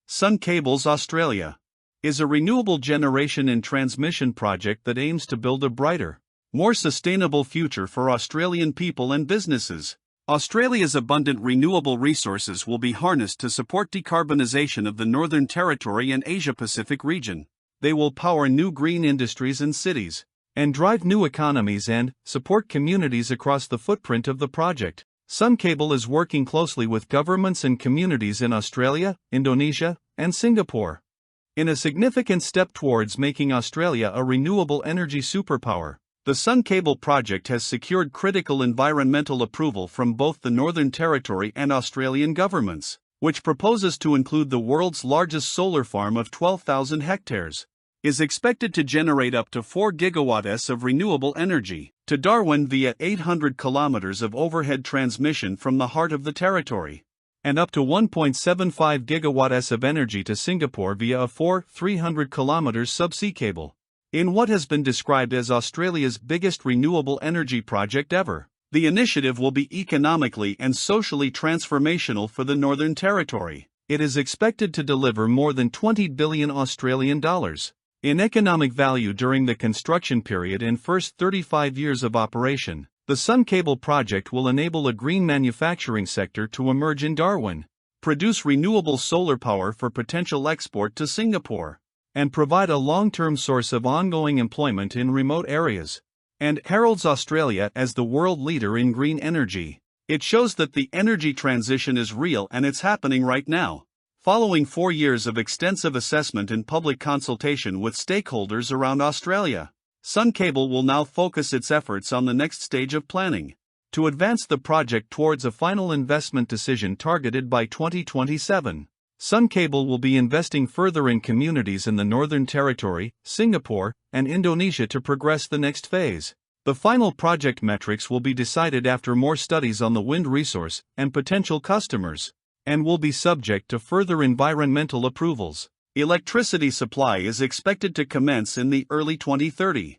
SunCable Australia is a renewable generation and transmission project that aims to build a brighter, more sustainable future for Australian people and businesses. Australia's abundant renewable resources will be harnessed to support decarbonisation of the Northern Territory and Asia-Pacific region. They will power new green industries and cities, and drive new economies and support communities across the footprint of the project. SunCable is working closely with governments and communities in Australia, Indonesia, and Singapore, in a significant step towards making Australia a renewable energy superpower. The SunCable project has secured critical environmental approval from both the Northern Territory and Australian governments, which proposes to include the world's largest solar farm of 12,000 hectares. Is expected to generate up to 4 gigawatts of renewable energy to Darwin via 800 kilometers of overhead transmission from the heart of the territory, and up to 1.75 gigawatts of energy to Singapore via a 300 kilometers subsea cable. In what has been described as Australia's biggest renewable energy project ever, the initiative will be economically and socially transformational for the Northern Territory. It is expected to deliver more than 20 billion Australian dollars in economic value during the construction period and first 35 years of operation. The SunCable project will enable a green manufacturing sector to emerge in Darwin, produce renewable solar power for potential export to Singapore, and provide a long-term source of ongoing employment in remote areas, and heralds Australia as the world leader in green energy. It shows that the energy transition is real and it's happening right now. Following 4 years of extensive assessment and public consultation with stakeholders around Australia, SunCable will now focus its efforts on the next stage of planning, to advance the project towards a final investment decision targeted by 2027. SunCable will be investing further in communities in the Northern Territory, Singapore, and Indonesia to progress the next phase. The final project metrics will be decided after more studies on the wind resource and potential customers, and will be subject to further environmental approvals. Electricity supply is expected to commence in the early 2030s.